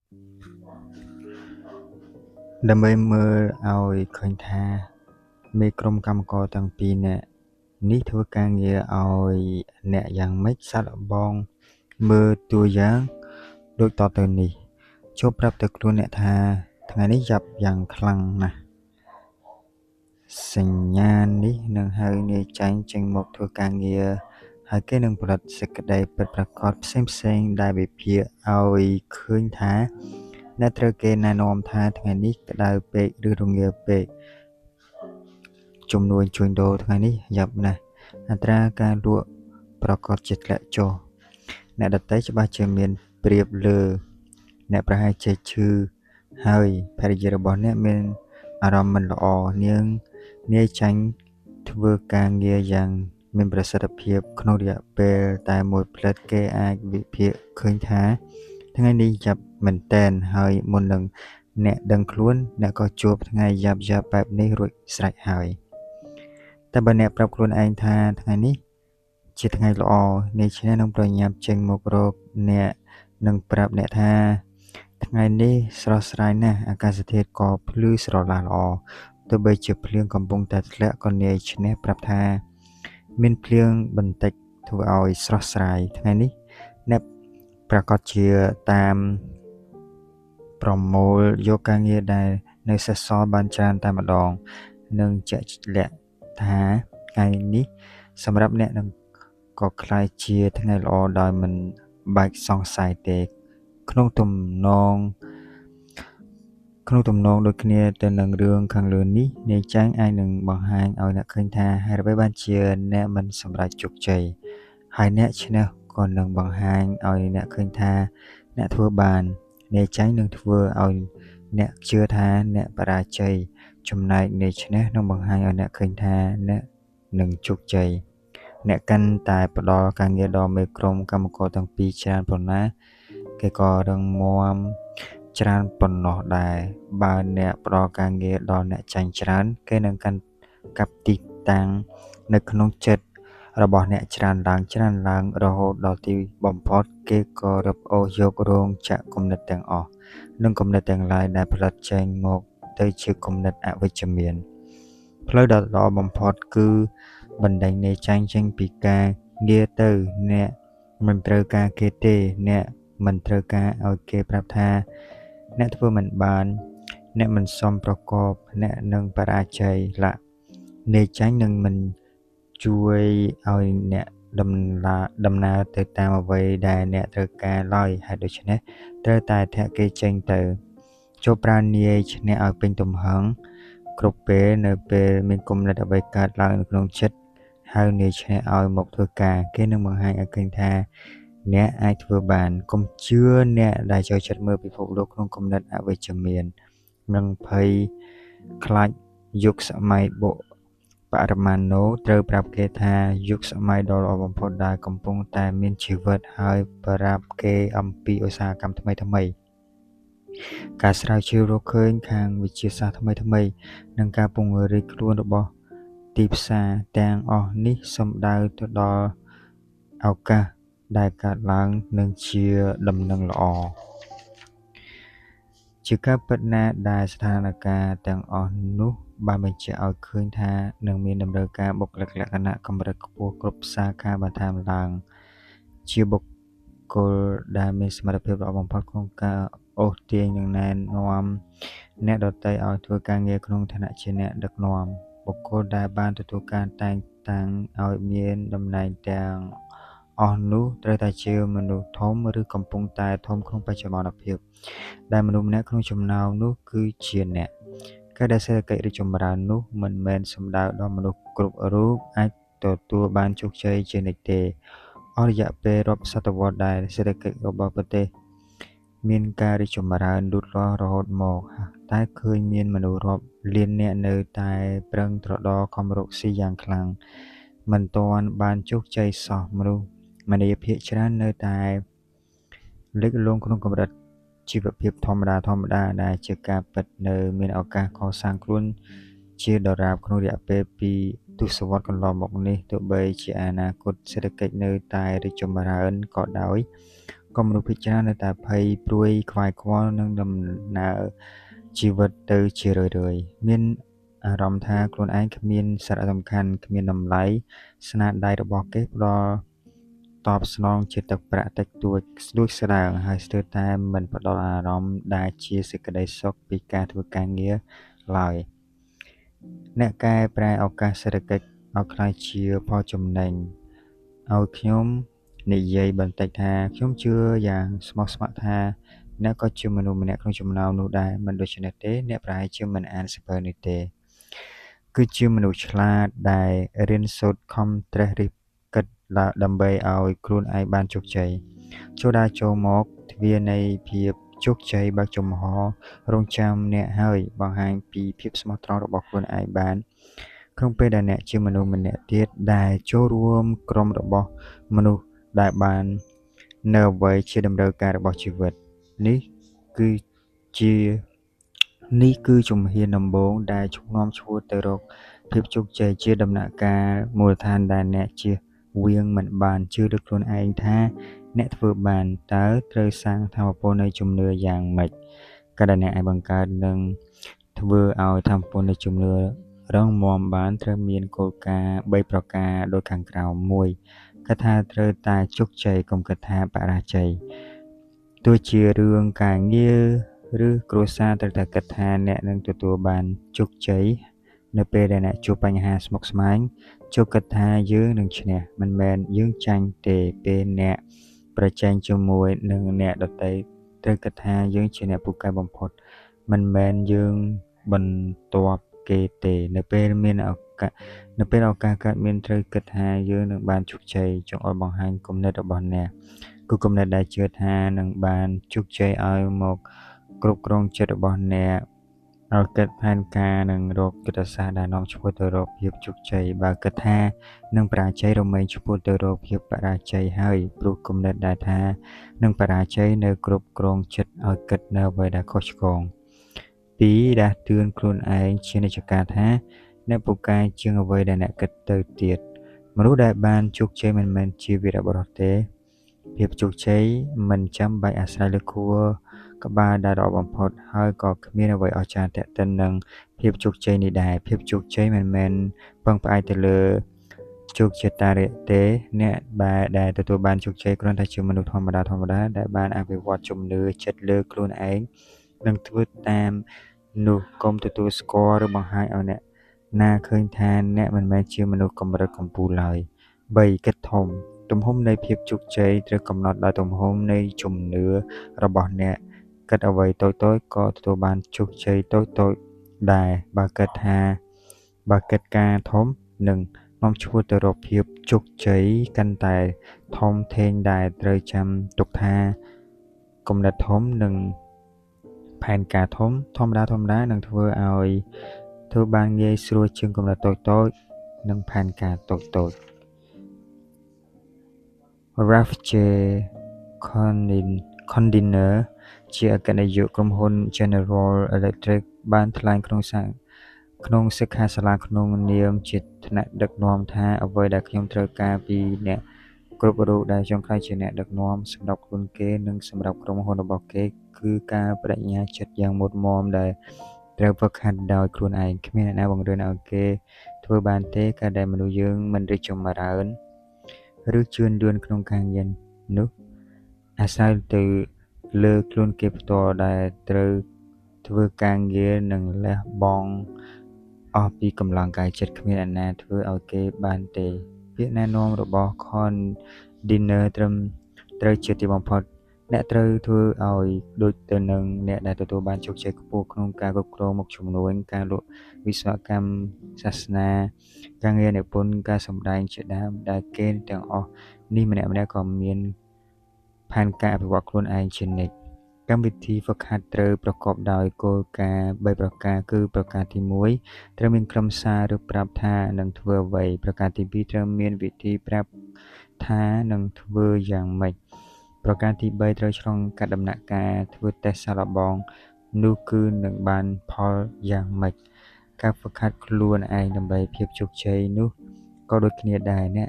ដើម្បីមើលឲ្យឃើញថាមេក្រុមកម្មករទាំងពីរនាក់នេះធ្វើការងារឲ្យអ្នកយ៉ាងម៉េច សាកល្បងមើលតួយ៉ាងដូចតទៅនេះ ចូលប្រាប់ទៅខ្លួនអ្នកថាថ្ងៃនេះយ៉ាប់យ៉ាងខ្លាំងណាស់ សញ្ញាណនេះនឹងហៅនាយចាញ់ចេញមកធ្វើការងារ ហើយគេនឹងផលិតសេចក្តីពិតប្រាកដផ្សេងៗដែលវិភាគឲ្យឃើញថាអ្នកត្រូវគេណែនាំថាថ្ងៃនេះក្តៅពេកឬរងាពេក ចំនួនជួញដូរថ្ងៃនេះយ៉ាប់ណាស់ អត្រាការលក់ប្រកាសជាធ្លាក់ចុះ អ្នកដទៃច្បាស់ជាមានប្រៀបលើ អ្នកប្រហែលជាឈឺ ហើយភរិយារបស់អ្នកមានអារម្មណ៍មិនល្អ នាយចាញ់ធ្វើការងារយ៉ាងមានប្រសិទ្ធភាពក្នុងរយៈពេលតែមួយភ្លែត គេអាចវិភាគឃើញថាថ្ងៃនេះយ៉ាប់មែនទែន ហើយមុននឹងអ្នកដឹងខ្លួន អ្នកក៏ជួបថ្ងៃយ៉ាប់បែបនេះរួចស្រេចហើយ តែបើអ្នកប្រាប់ខ្លួនឯងថាថ្ងៃនេះជាថ្ងៃល្អ នាយឈ្នះនឹងប្រញាប់ចេញមករកអ្នកនិងប្រាប់អ្នកថាថ្ងៃនេះស្រស់ស្រាយណាស់ អាកាសធាតុក៏ភ្លឺស្រឡះល្អ ទោះបីជាភ្លៀងកំពុងតែធ្លាក់ ក៏នាយឈ្នះប្រាប់ថាមានភ្លៀងបន្តិចធ្វើឲ្យស្រស់ស្រាយ ថ្ងៃនេះអ្នកប្រកាសជាតាមប្រមូលយកការងារដែលនៅសេសសល់បានច្រើនតែម្ដង និងជាក់លាក់ថាថ្ងៃនេះសម្រាប់អ្នកនឹងក៏ក្លាយជាថ្ងៃល្អដោយមិនបាច់សង្ស័យទេ ក្នុងទំនងដូចគ្នាទៅនឹងរឿងខាងលើនេះ នាយចាញ់អាចនឹងបង្ហាញឲ្យអ្នកឃើញថាហេតុអ្វីបានជាអ្នកមិនសម្រេចជោគជ័យ ហើយអ្នកឈ្នះក៏នឹងបង្ហាញឲ្យអ្នកឃើញថាអ្នកធ្វើបាន នាយចាញ់នឹងធ្វើឲ្យអ្នកជឿថាអ្នកបរាជ័យ ចំណែកនាយឈ្នះនឹងបង្ហាញឲ្យអ្នកឃើញថាអ្នកនឹងជោគជ័យ អ្នកកាន់តែផ្ដល់ការងារដល់មេក្រុមកម្មករទាំងពីរច្រើនប៉ុណ្ណា គេក៏រឹងមាំច្រើនប៉ុណ្ណោះដែរ បើអ្នកផ្ដល់ការងារដល់អ្នកចាញ់ច្រើន គេនឹងកាន់កាប់ទីតាំងនៅក្នុងចិត្តរបស់អ្នកច្រើនឡើង រហូតដល់ទីបំផុត គេក៏រឹបអូសយករោងចក្រគំនិតទាំងអស់ និងគំនិតទាំងឡាយដែលផលិតចេញមកទៅជាគំនិតអវិជ្ជមាន ផ្លូវដ៏ល្អបំផុតគឺបណ្ដេញនាយចាញ់ចេញពីការងារទៅ អ្នកមិនត្រូវការគេទេ អ្នកមិនត្រូវការឲ្យគេប្រាប់ថាអ្នកធ្វើមិនបាន អ្នកមិនសមប្រកប អ្នកនឹងបរាជ័យឡាក់ នាយចាញ់នឹងមិនជួយឲ្យអ្នកដំណើរទៅតាមអ្វីដែលអ្នកត្រូវការឡើយ ហេតុដូច្នេះត្រូវតែធាក់គេចេញទៅ ចូលប្រើនាយឈ្នះឲ្យពេញទំហឹង គ្រប់ពេលនៅពេលមានគំនិតអ្វីកើតឡើងនៅក្នុងចិត្ត ហៅនាយឈ្នះឲ្យមកធ្វើការ គេនឹងបង្ហាញឲ្យឃើញថាអ្នកអាចធ្វើបាន កុំជឿអ្នកដែលចូលចិត្តមើលពិភពលោកក្នុងគំនិតអវិជ្ជមាន និងភ័យខ្លាចយុគសម័យបរមាណូ ត្រូវប្រាប់គេថាយុគសម័យដ៏ល្អបំផុតដែលកំពុងតែមានជីវិត ហើយប្រាប់គេអំពីឧស្សាហកម្មថ្មីៗ ការស្រាវជ្រាវរកឃើញខាងវិទ្យាសាស្ត្រថ្មីៗ និងការពង្រីកខ្លួនរបស់ទីផ្សារទាំងអស់នេះសំដៅទៅដល់ឱកាសដែលកើតឡើងនិងជាដំណឹងល្អ ជាការពិតណាស់ដែលស្ថានភាពទាំងអស់នោះបានបញ្ជាក់ឲ្យឃើញថានឹងមានតម្រូវការបុគ្គលិកលក្ខណៈកម្រិតខ្ពស់គ្រប់សាខាបន្ថែមឡើង ជាបុគ្គលដែលមានសមត្ថភាពល្អបំផុតក្នុងការអូសទាញនិងណែនាំអ្នកដទៃឲ្យធ្វើការងារក្នុងឋានៈជាអ្នកដឹកនាំ បុគ្គលដែលបានទទួលការតែងតាំងឲ្យមានតំណែងទាំងអស់នោះត្រូវតែជាមនុស្សធំ ឬកំពុងតែធំក្នុងបច្ចុប្បន្នភាព ដែលមនុស្សម្នាក់ក្នុងចំណោមនោះគឺជាអ្នក ការដែលសេដ្ឋកិច្ចរីកចម្រើននោះមិនមែនសំដៅដល់មនុស្សគ្រប់រូបអាចទទួលបានជោគជ័យជានិច្ចទេ អស់រយៈពេលរាប់សតវត្សរ៍ដែលសេដ្ឋកិច្ចរបស់ប្រទេសមានការរីកចម្រើនលូតលាស់រហូតមក តែឃើញមានមនុស្សរាប់លាននាក់នៅតែប្រឹងត្រដរខំរកស៊ីយ៉ាងខ្លាំង មិនទាន់បានជោគជ័យសោះ មនុស្សម្នាភាគច្រើននៅតែលិចលង់ក្នុងកម្រិតជីវភាពធម្មតា ដែលជាការពិតនៅមានឱកាសកសាងខ្លួនជាដរាបក្នុងរយៈពេលពីរទសវត្សរ៍កន្លងមកនេះ ទោះបីជាអនាគតសេដ្ឋកិច្ចនៅតែរីកចម្រើនក៏ដោយ ក៏មនុស្សភាគច្រើននៅតែភ័យព្រួយខ្វាយខ្វល់នឹងដំណើរជីវិតទៅជារឿយៗមានអារម្មណ៍ថាខ្លួនឯងគ្មានសារៈសំខាន់គ្មានតម្លៃស្នាដៃរបស់គេផ្ដល់តបស្នងជាទឹកប្រាក់តិចតួចស្ដួចស្ដើងហើយស្ទើរតែមិនផ្ដល់អារម្មណ៍ដែលជាសេចក្តីសុខពីការធ្វើការងារឡើយអ្នកកែប្រែឱកាសសេដ្ឋកិច្ចឲ្យក្លាយជាផលចំណេញឲ្យខ្ញុំនិយាយបន្តិចថាខ្ញុំជឿយ៉ាងស្មោះស្ម័គ្រថាអ្នកក៏ជាមនុស្សម្នាក់ក្នុងចំណោមនោះដែរមិនដូច្នេះទេអ្នកប្រហែលជាមិនអានសៀវភៅនេះទេគឺជាមនុស្សឆ្លាតដែលរៀនសូត្រខំត្រេះរិះគិតដើម្បីឲ្យខ្លួនឯងបានជោគជ័យចូលដើរចូលមកទ្វារនៃភាពជោគជ័យបើកចំហរងចាំអ្នកហើយបង្ហាញពីភាពស្មោះត្រង់របស់ខ្លួនឯងបានក្នុងពេលដែលអ្នកជាមនុស្សម្នាក់ទៀតដែលចូលរួមក្រុមរបស់មនុស្សដែលបាននៅអ្វីជាតម្រូវការរបស់ជីវិតនេះគឺជំហានដំបូងដែលនាំឈ្មោះទៅរកភាពជោគជ័យជាដំណាក់កាលមូលដ្ឋានដែលអ្នកជៀសវាងមិនបានជឿលើខ្លួនឯងថាអ្នកធ្វើបានតើត្រូវសាងថាមពលនៃជំនឿយ៉ាងម៉េចកាលដែលអ្នកអាចបង្កើតនិងធ្វើឲ្យថាមពលនៃជំនឿរឹងមាំបានត្រូវមានគោលការណ៍3ប្រការដូចខាងក្រោម1គិតថាត្រូវតែជោគជ័យកុំគិតថាបរាជ័យទោះជារឿងការងារឬគ្រួសារត្រូវតែគិតថាអ្នកនឹងទទួលបានជោគជ័យនៅពេលដែលអ្នកជួបបញ្ហាស្មុគស្មាញចូលគិតថាយើងនឹងឈ្នះមិនមែនយើងចាញ់ទេពេលអ្នកប្រជែងជាមួយនឹងអ្នកដទៃត្រូវគិតថាយើងជាអ្នកពូកែបំផុតមិនមែនយើងបន្ទាប់គេទេនៅពេលឱកាសកើតមានត្រូវគិតថាយើងនឹងបានជោគជ័យចង់ឲ្យបង្ហាញគំនិតរបស់អ្នកគឺគំនិតដែលជឿថានឹងបានជោគជ័យឲ្យមកគ្រប់គ្រងចិត្តរបស់អ្នកឲ្យគិតផែនការនិងរកយុទ្ធសាស្ត្រដែលនាំឆ្ពោះទៅរកភាពជោគជ័យបើគិតថានឹងបរាជ័យរមែងឆ្ពោះទៅរកភាពបរាជ័យហើយព្រោះគំនិតដែលថានឹងបរាជ័យនៅគ្រប់គ្រងចិត្តឲ្យគិតនៅអ្វីដែលខុសឆ្គង2ដាស់តឿនខ្លួនឯងជានិច្ចកាលថាអ្នកពូកែជាងអ្វីដែលអ្នកគិតទៅទៀតមនុស្សដែលបានជោគជ័យមិនមែនជាវីរបុរសទេភាពជោគជ័យមិនចាំបាច់អាស្រ័យលើខួរក្បាលដែលល្អបំផុតហើយក៏គ្មានអ្វីអស្ចារ្យទាក់ទិននឹងភាពជោគជ័យនេះដែរភាពជោគជ័យមិនមែនពឹងផ្អែកទៅលើជោគជតារៈទេអ្នកដែលទទួលបានជោគជ័យគ្រាន់តែជាមនុស្សធម្មតាដែលបានអភិវឌ្ឍជំនឿចិត្តលើខ្លួនឯងនិងធ្វើតាមនោះកុំទទួលស្គាល់ឬបង្ហាញឲ្យអ្នកណាឃើញថាអ្នកមិនមែនជាមនុស្សកម្រិតកំពូលឡើយ3គិតធំទំហំនៃភាពជោគជ័យត្រូវកំណត់ដោយទំហំនៃជំនឿរបស់អ្នកគិតអ្វីតូចៗក៏ទទួលបានជោគជ័យតូចៗដែរបើគិតការធំនឹងនាំឆ្ពោះទៅរកភាពជោគជ័យកាន់តែធំធេងដែរត្រូវចាំទុកថាគំនិតធំនិងផែនការធំធម្មតានឹងធ្វើបានងាយស្រួលជាងគំនិតតូចៗនិងផែនការតូចៗRalph J. Condiner ជាអគ្គនាយកក្រុមហ៊ុន General Electric បានថ្លែងក្នុងសិក្ខាសាលាក្នុងនាមជាថ្នាក់ដឹកនាំថាអ្វីដែលខ្ញុំត្រូវការពីអ្នកគ្រប់រូបដែលចង់ក្លាយជាអ្នកដឹកនាំសម្រាប់ខ្លួនគេនិងសម្រាប់ក្រុមហ៊ុនរបស់គេគឺការបដិញ្ញាចិត្តយ៉ាងមុតមាំដែលត្រូវហ្វឹកហាត់ដោយខ្លួនឯងគ្មានអ្នកណាបង្រៀនឲ្យគេធ្វើបានទេកាលដែលមនុស្សយើងមិនរីកចម្រើនឬជឿនលឿនក្នុងការងារនោះអាស្រ័យទៅលើខ្លួនគេផ្ទាល់ដែលត្រូវធ្វើការងារនិងលះបង់អស់ពីកម្លាំងកាយចិត្តគ្មានអ្នកណាធ្វើឲ្យគេបានទេពាក្យណែនាំរបស់ Condiner ត្រូវជាទីបំផុតអ្នកត្រូវធ្វើឲ្យដូចទៅនឹងអ្នកដែលទទួលបានជោគជ័យខ្ពស់ក្នុងការគ្រប់គ្រងមុខជំនួញការលក់វិស្វកម្មសាសនាការងារនិពន្ធការសម្ដែងជាដើមដែលគេទាំងអស់នេះម្នាក់ក៏មានផែនការអភិវឌ្ឍខ្លួនឯងជានិច្ចកម្មវិធីហ្វឹកហាត់ត្រូវប្រកបដោយគោលការណ៍3ប្រការគឺប្រការទី1ត្រូវមានខ្លឹមសារឬប្រាប់ថានឹងធ្វើអ្វីប្រការទី2ត្រូវមានវិធីប្រាប់ថានឹងធ្វើយ៉ាងម៉េចប្រការទី3ត្រូវឆ្លងកាត់ដំណាក់កាលធ្វើតេស្តសាកល្បងនោះគឺនឹងបានផលយ៉ាងម៉េចការហ្វឹកហាត់ខ្លួនឯងដើម្បីភាពជោគជ័យនោះក៏ដូចគ្នាដែរអ្នក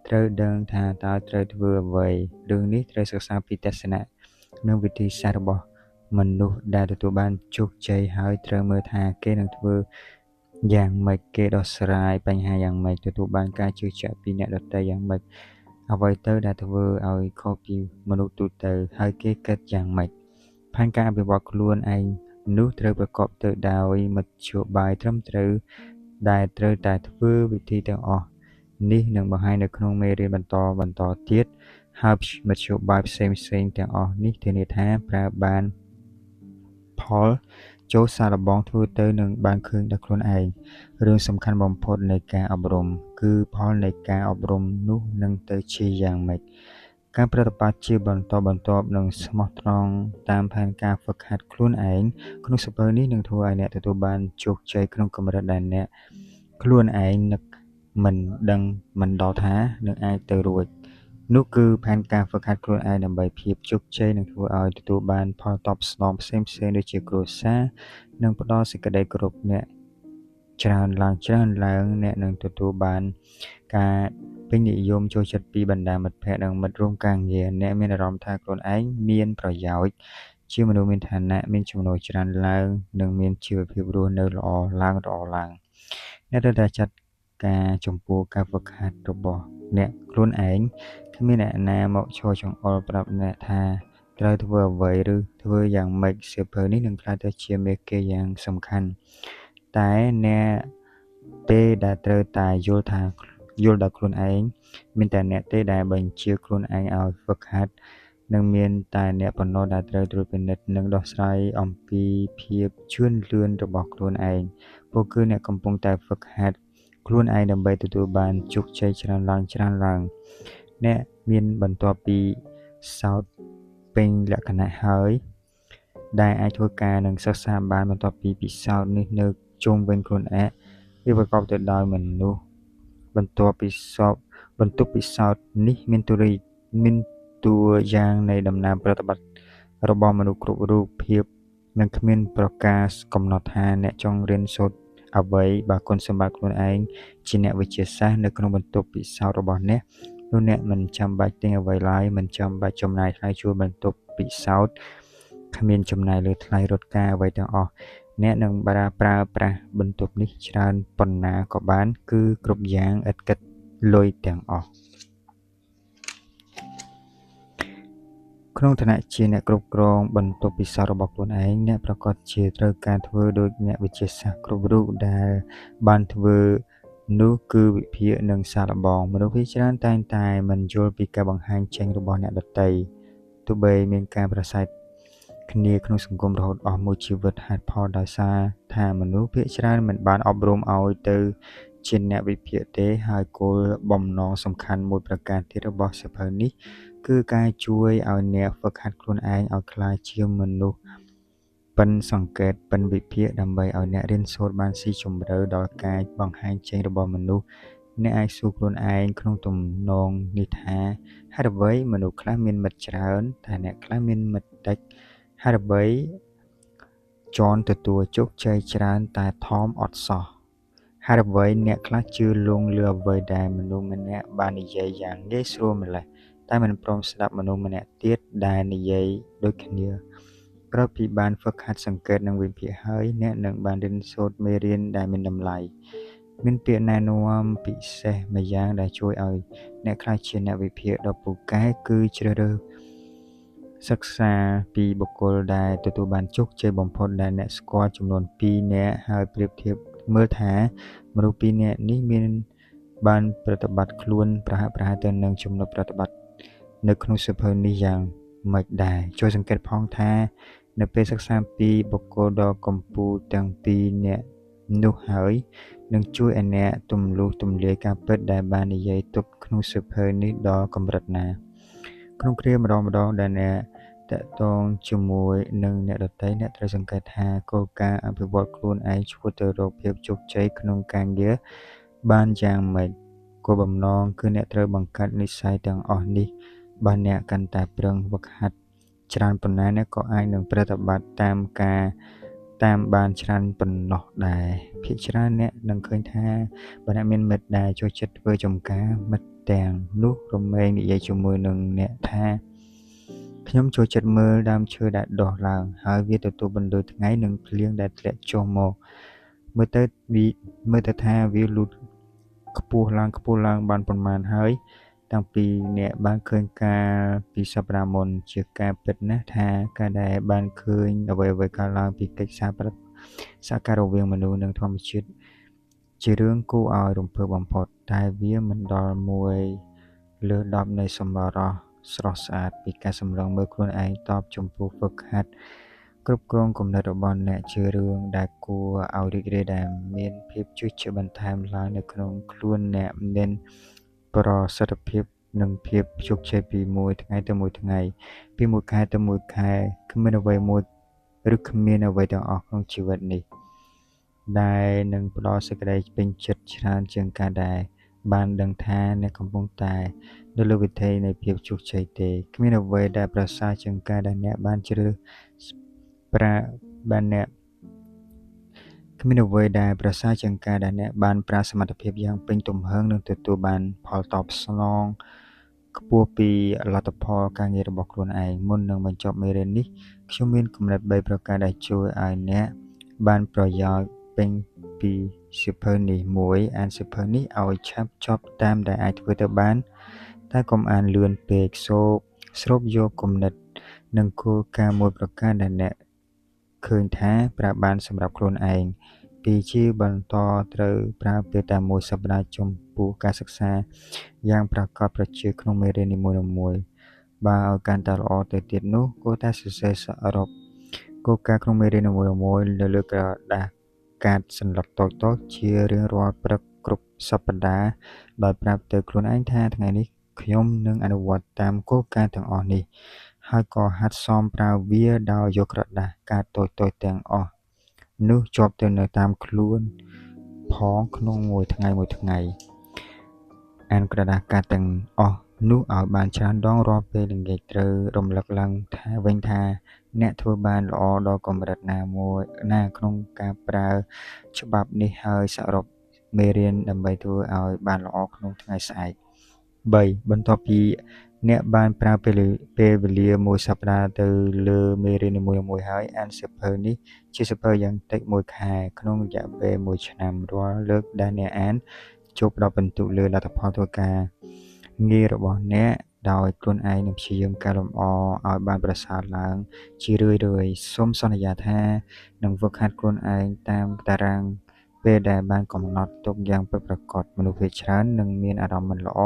ត្រូវដឹងថាតើត្រូវធ្វើអ្វីរឿងនេះត្រូវសិក្សាពីទស្សនៈនិងវិធីសាស្ត្ររបស់មនុស្សដែលទទួលបានជោគជ័យហើយត្រូវមើលថាគេនឹងធ្វើយ៉ាងម៉េចគេដោះស្រាយបញ្ហាយ៉ាងម៉េចទទួលបានការជឿជាក់ពីអ្នកដទៃយ៉ាងម៉េចអ្វីទៅដែលធ្វើឲ្យខុសពីមនុស្សទូទៅហើយគេគិតយ៉ាងម៉េចផែនការអភិវឌ្ឍខ្លួនឯងនោះត្រូវប្រកបទៅដោយមធ្យោបាយត្រឹមត្រូវដែលត្រូវតែធ្វើវិធីទាំងអស់នេះនឹងបង្ហាញនៅក្នុងមេរៀនបន្តទៀតហើយមធ្យោបាយផ្សេងៗទាំងអស់នេះធានាថាប្រើបានផលចូលសាកល្បងធ្វើទៅនឹងបានឃើញដល់ខ្លួនឯងរឿងសំខាន់បំផុតនៃការអប់រំគឺផលនៃការអប់រំនោះនឹងទៅជាយ៉ាងម៉េចការប្រតិបត្តិជាបន្តបន្ទាប់និងស្មោះត្រង់តាមផែនការហ្វឹកហាត់ខ្លួនឯងក្នុងសៀវភៅនេះនឹងធ្វើឲ្យអ្នកទទួលបានជោគជ័យក្នុងកម្រិតដែលអ្នកខ្លួនឯងនឹកមិនដឹងមិនដល់ថានឹងអាចទៅរួចនោះគឺផែនការហ្វឹកហាត់ខ្លួនឯងដើម្បីភាពជោគជ័យនឹងធ្វើឲ្យទទួលបានផលតបស្នងផ្សេងៗដូចជាគ្រួសារនិងផ្ដល់សេចក្តីគោរពអ្នកច្រើនឡើងអ្នកនឹងទទួលបានការពេញនិយមចូលចិត្តពីបណ្ដាមិត្តភ័ក្តិនិងមិត្តរួមការងារអ្នកមានអារម្មណ៍ថាខ្លួនឯងមានប្រយោជន៍ជាមនុស្សមានឋានៈមានចំណូលច្រើនឡើងនិងមានជីវភាពរស់នៅល្អឡើងអ្នកត្រូវតែចាត់ការចំពោះការហ្វឹកហាត់របស់អ្នកខ្លួនឯងគ្មានអ្នកណាមកឈរចង្អុលប្រាប់អ្នកថាត្រូវធ្វើអ្វីឬធ្វើយ៉ាងម៉េចសៀវភៅនេះនឹងក្លាយទៅជាមេគីយ៉ាងសំខាន់តែអ្នកពេលដែលត្រូវតែយល់ដល់ខ្លួនឯងមានតែអ្នកទេដែលបញ្ជាខ្លួនឯងឲ្យហ្វឹកហាត់និងមានតែអ្នកប៉ុណ្ណោះដែលត្រូវត្រួតពិនិត្យនិងដោះស្រាយអំពីភាពជឿនលឿនរបស់ខ្លួនឯងពួកគឺអ្នកកំពុងតែហ្វឹកហាត់ខ្លួនឯងដើម្បីទទួលបានជោគជ័យច្រើនឡើងអ្នកមានបន្ទាប់ពីសោតពេញលក្ខណៈហើយដែលអាចធ្វើការនិងសិក្សាបានបន្ទាប់ពីពិសោធន៍នេះនៅជុំវិញខ្លួនឯងវាប្រកបទៅដោយមនុស្សបន្ទាប់ពិសោធន៍នេះមានតួយ៉ាងនៃដំណើរប្រតិបត្តិរបស់មនុស្សគ្រប់រូបភាពនិងគ្មានប្រកាសកំណត់ថាអ្នកចង់រៀនសូត្រអ្វីបើគុណសម្បត្តិខ្លួនឯងជាអ្នកវិទ្យាសាស្ត្រនៅក្នុងបន្ទប់ពិសោធន៍របស់អ្នកនោះអ្នកមិនចាំបាច់ទិញអ្វីឡើយមិនចាំបាច់ចំណាយថ្លៃជួលបន្ទប់ពិសោធន៍គ្មានចំណាយលើថ្លៃរត់ការអ្វីទាំងអស់អ្នកនឹងប្រើប្រាស់បន្ទប់នេះច្រើនប៉ុណ្ណាក៏បានគឺគ្រប់យ៉ាងឥតគិតលុយទាំងអស់ក្នុងឋានៈជាអ្នកគ្រប់គ្រងបន្ទប់ពិសោធន៍របស់ខ្លួនឯងអ្នកប្រកាសជាត្រូវការធ្វើដោយអ្នកវិទ្យាសាស្ត្រគ្រប់រូបដែលបានធ្វើនោះគឺវិភាគនិងសាកល្បងមនុស្សភាគច្រើនតែងតែមិនយល់ពីការបង្ហាញចេញរបស់អ្នកដទៃទោះបីមានការប្រស័យគ្នាក្នុងសង្គមរហូតអស់មួយជីវិតហេតុផលដោយសារថាមនុស្សភាគច្រើនមិនបានអប់រំឲ្យទៅជាអ្នកវិភាគទេហើយគោលបំណងសំខាន់មួយប្រការទៀតរបស់សៀវភៅនេះគឺការជួយឲ្យអ្នកហ្វឹកហាត់ខ្លួនឯងឲ្យក្លាយជាមនុស្សប៉ិនសង្កេតប៉ិនវិភាគដើម្បីឲ្យអ្នករៀនសូត្របានស៊ីជម្រៅដល់ការបង្ហាញចេញរបស់មនុស្សអ្នកអាចសួរខ្លួនឯងក្នុងទំនងនេះថាហេតុអ្វីមនុស្សខ្លះមានមិត្តច្រើនតែអ្នកខ្លះមានមិត្តតិចហេតុអ្វីចនទទួលជោគជ័យច្រើនតែថមអត់សោះហេតុអ្វីអ្នកខ្លះជឿលង់លើអ្វីដែលមនុស្សម្នាក់បាននិយាយយ៉ាងងាយស្រួលម្ល៉េះតែមិនព្រមស្ដាប់មនុស្សម្នាក់ទៀតដែលនិយាយដូចគ្នាក្រោយពីបានហ្វឹកហាត់សង្កេតនិងវិភាគហើយអ្នកនឹងបានរៀនសូត្រមេរៀនដែលមានតម្លៃមានពាក្យណែនាំពិសេសម្យ៉ាងដែលជួយឲ្យអ្នកក្លាយជាអ្នកវិភាគដ៏ពូកែគឺជ្រើសរើសសិក្សាពីបុគ្គលដែលទទួលបានជោគជ័យបំផុតដែលអ្នកស្គាល់ចំនួន2នាក់ហើយប្រៀបធៀបមើលថាមនុស្ស2នាក់នេះមានបានប្រតិបត្តិខ្លួនប្រហាក់ប្រហែលទៅនឹងចំណុចប្រតិបត្តិនៅក្នុងសៀវភៅនេះយ៉ាងម៉េចដែរជួយសង្កេតផងថានៅពេលសិក្សាពីបុគ្គលដ៏កំពូលទាំង2នាក់នោះហើយនឹងជួយឲ្យអ្នកទម្លុះទម្លាយការពិតដែលបាននិយាយទុកក្នុងសៀវភៅនេះដល់កម្រិតណាក្នុងគ្រាម្ដងដែលអ្នកតាក់ទងជាមួយនឹងអ្នកដទៃអ្នកត្រូវសង្កេតថាគោលការណ៍អភិវឌ្ឍខ្លួនឯងឆ្ពោះទៅរកភាពជោគជ័យក្នុងការងារបានយ៉ាងម៉េចគោលបំណងគឺអ្នកត្រូវបង្កើតនិស្ស័យទាំងអស់នេះបើអ្នកកាន់តែប្រឹងហ្វឹកហាត់ច្រើនប៉ុណ្ណាអ្នកក៏អាចនឹងប្រតិបត្តិតាមបានច្រើនប៉ុណ្ណោះដែរភាគច្រើនអ្នកនឹងឃើញថាបើអ្នកមានមិត្តដែលចូលចិត្តធ្វើចំការមិត្ត ទាំងនោះរមែងនិយាយជាមួយនឹងអ្នកថាខ្ញុំចូលចិត្តមើលដើមឈើដែលដុះឡើងហើយវាទទួលបន្លឺថ្ងៃនិងភ្លៀងដែលធ្លាក់ចុះមកមើលទៅថាវាលូតខ្ពស់ឡើងបានប៉ុន្មានហើយតាំងពីអ្នកបានឃើញការពីសប្តាហ៍មុនជាការពិតណាស់ថាការដែលបានឃើញអ្វីៗកើតឡើងពីកិច្ចសហការរវាងមនុស្សនិងធម្មជាតិជារឿងគួរឲ្យរំភើបបំផុតតែវាមិនដល់1 លើ 10នៃសម្បរោះស្រស់ស្អាតពីការសម្លឹងមើលខ្លួនឯងតបចំពោះហ្វឹកហាត់គ្រប់គ្រងគំនិតរបស់អ្នកជារឿងដែលគួរឲ្យរីករាយដែលមានភាពជឿជាក់បន្ថែមឡើងនៅក្នុងខ្លួនអ្នកមានប្រសិទ្ធភាពនិងភាពជោគជ័យពីមួយថ្ងៃទៅមួយថ្ងៃពីមួយខែទៅមួយខែគ្មានអ្វីមួយឬគ្មានអ្វីទាំងអស់ក្នុងជីវិតនេះដែលនឹងផ្ដល់សេចក្តីពេញចិត្តច្រើនជាងការដែលបានដឹងថាអ្នកកំពុងតែនៅលើវិថីនៃភាពជោគជ័យទេគ្មានអ្វីដែលប្រសើរជាងការដែលអ្នកបានជ្រើសប្រើបានអ្នកគ្មានអ្វីដែលប្រសើរជាងការដែលអ្នកបានប្រើសមត្ថភាពយ៉ាងពេញទំហឹងនិងទទួលបានផលតបស្នងខ្ពស់ពីលទ្ធផលការងាររបស់ខ្លួនឯងមុននឹងបញ្ចប់មេរៀននេះខ្ញុំមានគំនិត3ប្រការដែលជួយឲ្យអ្នកបានប្រយោជន៍ពេញពីសៀវភៅនេះ1អានសៀវភៅនេះឲ្យឆាប់ចប់តាមដែលអាចធ្វើទៅបានតែកុំអានលឿនពេកស្រូបយកគំនិតនិងគោលការណ៍មួយប្រការដែលអ្នកឃើញថាប្រើបានសម្រាប់ខ្លួនឯង2ជាបន្តត្រូវប្រើពេលតែមួយសប្តាហ៍ចំពោះការសិក្សាយ៉ាងប្រាកដប្រជាក្នុងមេរៀននីមួយៗបើឲ្យកាន់តែល្អទៅទៀតនោះគួរតែសរសេរសរុបគោលការណ៍ក្នុងមេរៀននីមួយៗនៅលើក្រដាសកាតសន្លឹកតូចៗជារៀងរាល់ព្រឹកគ្រប់សប្តាហ៍ដោយប្រាប់ទៅខ្លួនឯងថាថ្ងៃនេះខ្ញុំនឹងអនុវត្តតាមគោលការណ៍ទាំងអស់នេះហើយក៏ហាត់សមប្រើវាដោយយកក្រដាសកាតតូចៗទាំងអស់នោះជាប់ទៅនៅតាមខ្លួនផងក្នុងមួយថ្ងៃអានក្រដាសកាតទាំងអស់នោះឲ្យបានច្រើនដងរាល់ពេលល្ងាចត្រូវរំលឹកឡើងថាវិញថាអ្នកធ្វើបានល្អដល់កម្រិតណាក្នុងការប្រើច្បាប់នេះហើយសរុបមេរៀនដើម្បីធ្វើឲ្យបានល្អក្នុងថ្ងៃស្អែក3បន្ទាប់ពីអ្នកបានប្រើពេលវេលាមួយសប្តាហ៍ទៅលើមេរៀននីមួយៗហើយអានសៀវភៅនេះជាសៀវភៅយ៉ាងតិច1ខែក្នុងរយៈពេល1ឆ្នាំរាល់លើកដែលអ្នកអានចូលផ្ដល់ពិន្ទុលើលទ្ធផលធ្វើការងាររបស់អ្នកដោយខ្លួនឯងនឹងព្យាយាមកែលម្អឲ្យបានប្រសើរឡើងជារឿយៗសូមសន្យាថានឹងហ្វឹកហាត់ខ្លួនឯងតាមតារាងពេលដែលបានកំណត់ទុកយ៉ាងពិតប្រាកដមនុស្សភាគច្រើននឹងមានអារម្មណ៍មិនល្អ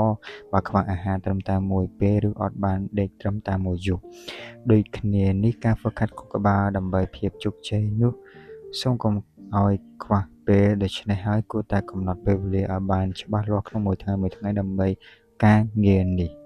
បើខ្វះអាហារត្រឹមតែមួយពេលឬអត់បានដេកត្រឹមតែមួយយប់ដូចគ្នានេះការហ្វឹកហាត់ខួរក្បាលដើម្បីភាពជោគជ័យនោះសូមកុំឲ្យខ្វះពេលដូច្នេះហើយគួរតែកំណត់ពេលវេលាឲ្យបានច្បាស់លាស់ក្នុងមួយថ្ងៃដើម្បីការងារនេះ